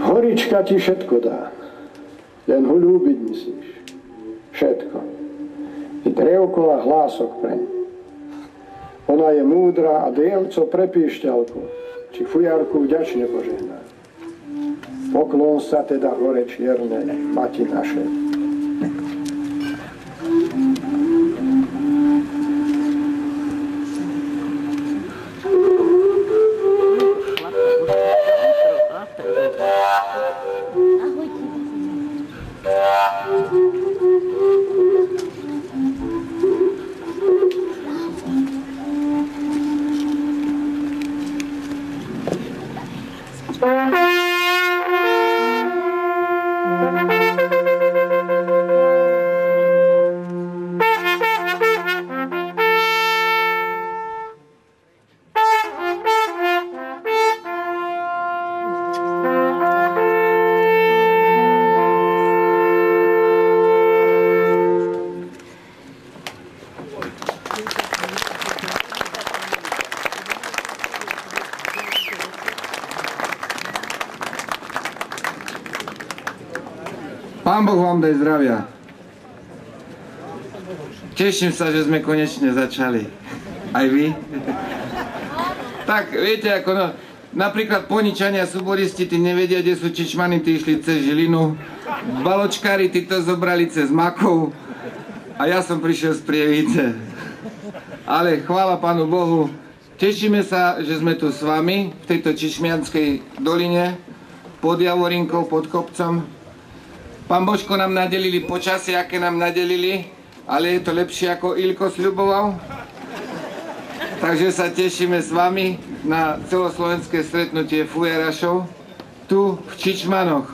Horička ti všetko dá, len ho ľúbiť myslíš. Všetko. I drevko a hlások preň. Ona je múdra a dievco pre píšťalku, či fujarku vďačne požehná. Poklon sa teda hore čierne, mati našej. Pán Boh vám daj zdravia. Teším sa, že sme konečne začali. Aj vy? Tak, viete, ako napríklad Poničania súboristi, tí nevedia, kde sú čičmany, tí išli cez Žilinu. Baločkári, tí to zobrali cez Makov. A ja som prišiel z Prievidze. Ale chvála Pánu Bohu, tešíme sa, že sme tu s vami v tejto Čičmianskej doline, pod Javorinkou, pod kopcom. Pán Božko nám nadelili počasie, aké nám nadelili, ale je to lepšie, ako Ilko sľuboval. Takže sa tešíme s vami na celoslovenské stretnutie fujarašov tu v Čičmanoch.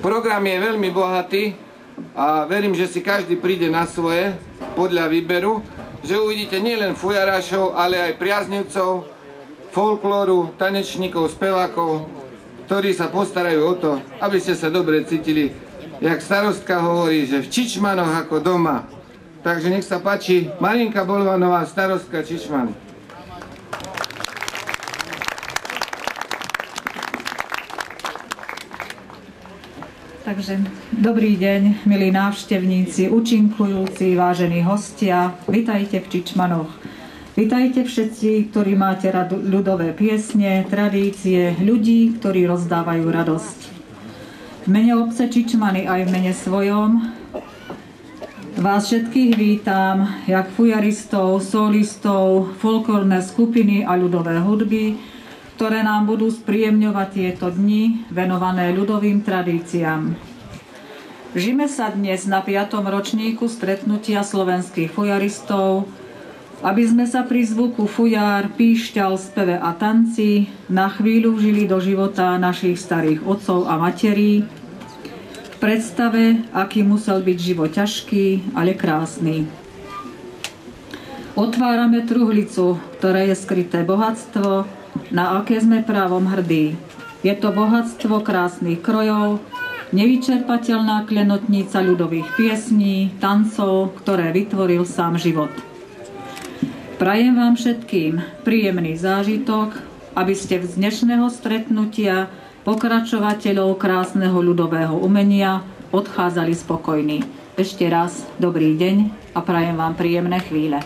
Program je veľmi bohatý a verím, že si každý príde na svoje podľa výberu, že uvidíte nielen fujarašov, ale aj priaznivcov, folklóru, tanečníkov, spevákov, ktorí sa postarajú o to, aby ste sa dobre cítili. Jak starostka hovorí, že v Čičmanoch ako doma. Takže nech sa páči, Marinka Bolvanová, starostka Čičmany. Takže dobrý deň, milí návštevníci, účinkujúci, vážení hostia, vitajte v Čičmanoch. Vitajte všetci, ktorí máte ľudové piesne, tradície, ľudí, ktorí rozdávajú radosť. V mene obce Čičmany aj v mene svojom vás všetkých vítam, jak fujaristov, solistov, folklórne skupiny a ľudové hudby, ktoré nám budú spríjemňovať tieto dni venované ľudovým tradíciám. Žijeme sa dnes na 5. ročníku stretnutia slovenských fujaristov, aby sme sa pri zvuku fujár, píšťal, speve a tanci na chvíľu vžili do života našich starých otcov a materí v predstave, aký musel byť život ťažký, ale krásny. Otvárame truhlicu, ktoré je skryté bohatstvo, na aké sme právom hrdí. Je to bohatstvo krásnych krojov, nevyčerpateľná klenotnica ľudových piesní, tancov, ktoré vytvoril sám život. Prajem vám všetkým príjemný zážitok, aby ste z dnešného stretnutia pokračovateľov krásneho ľudového umenia odchádzali spokojní. Ešte raz dobrý deň a prajem vám príjemné chvíle.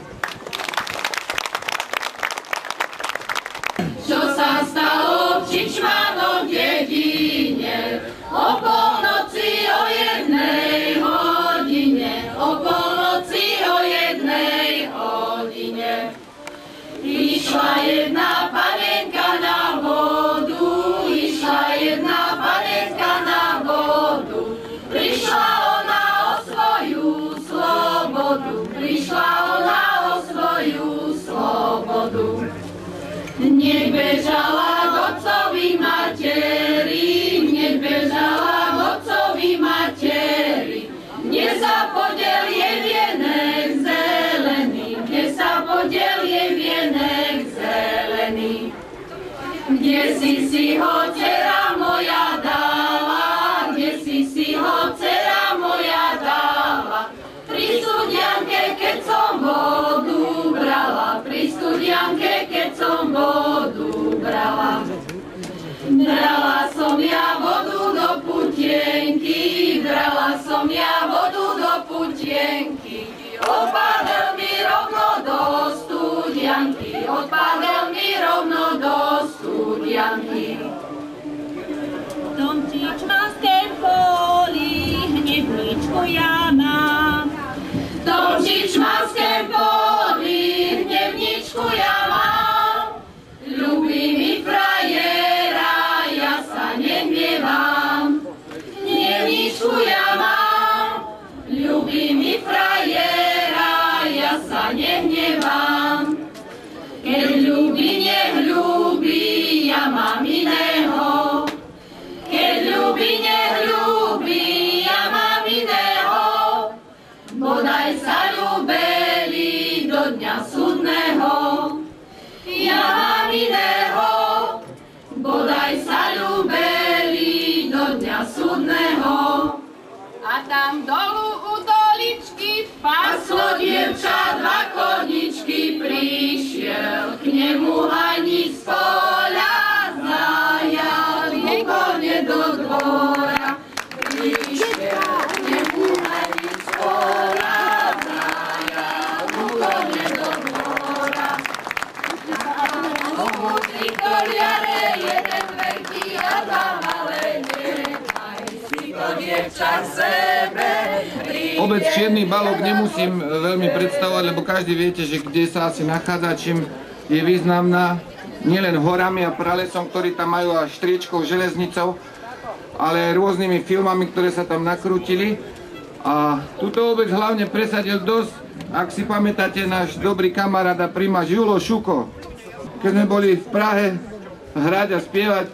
Čo sa stalo v Čičmanoch dedine, o polnoci o 1 hodine, o polnoci o 1 hodine. Išla jedna panenka na vodu, išla jedna panenka na vodu, prišla ona o svoju slobodu, prišla ona o svoju slobodu. Nech bežala k otcovi materi, nech bežala k otcovi materi, kde sa podiel jej vienek zelený, kde sa podiel jej vienek zelený. Kde si ho dcera moja dala, kde si ho dcera moja dala, pri studianke, keď som vodu brala, pri studianke, keď som vodu brala. Brala som ja vodu do putienky, brala som ja vodu do putienky, odpadal mi rovno do studianky, odpadal mi rovno do studianky. V tom čičmanském poli hnevničku ja mám. V tom čičmanském poli hnevničku ja mám. Ľubí mi frajera, ja sa nehnevam. Hnevničku ja mám. Ľubí mi frajera, ja sa nehnevam. Keď ľubí, nech ľubí, ja mám iného. Keď ľubí, nech ľubí, ja mám iného. Bodaj sa ľúbeli do dňa súdneho. Ja mám iného. Bodaj sa ľúbeli do dňa súdneho. A tam dolu u doličky Paslo dievča 2 koničky, prišiel k nemu hajník z poľa, zajal úplne do dvora. Prišiel k nemu hajník z poľa, zajal úplne do dvora. Tomu 3 koliare, 1 veľký a 2 malé, nechaj si to dievča sebe. Obec Čierny Balog nemusím veľmi predstavovať, lebo každý viete, že kde sa asi nachádza, čím je významná nielen horami a pralesom, ktorí tam majú až striečkou, železnicou, ale aj rôznymi filmami, ktoré sa tam nakrútili. A túto obec hlavne presadil dosť, ak si pamätáte, náš dobrý kamarát a primáš Julo Šuko. Keď sme boli v Prahe hrať a spievať,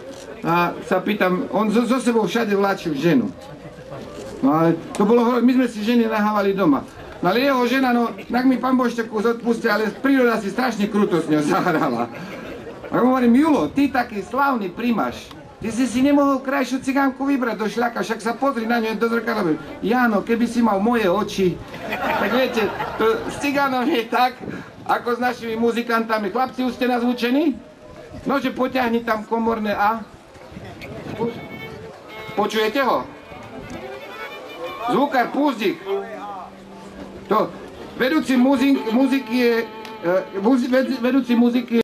a sa pýtam, on so sebou všade vláčil ženu. No ale to bolo, my sme si ženy nahávali doma. No ale jeho žena, no, tak mi pán Božťaku odpustil, ale príroda si strašne kruto s ňou zahrala. A hovorím, Julo, ty taký slávny primáš, ty si nemohol krajšiu cigánku vybrať do šľaka, však sa pozri na ňu do zrkadla. Jáno, keby si mal moje oči. Tak viete, to s cigánom je tak, ako s našimi muzikantami. Chlapci, už ste nazvučení? Nože potiahni tam komorné A. Počujete ho? Zvukár Púzdik. To vedúci muziky je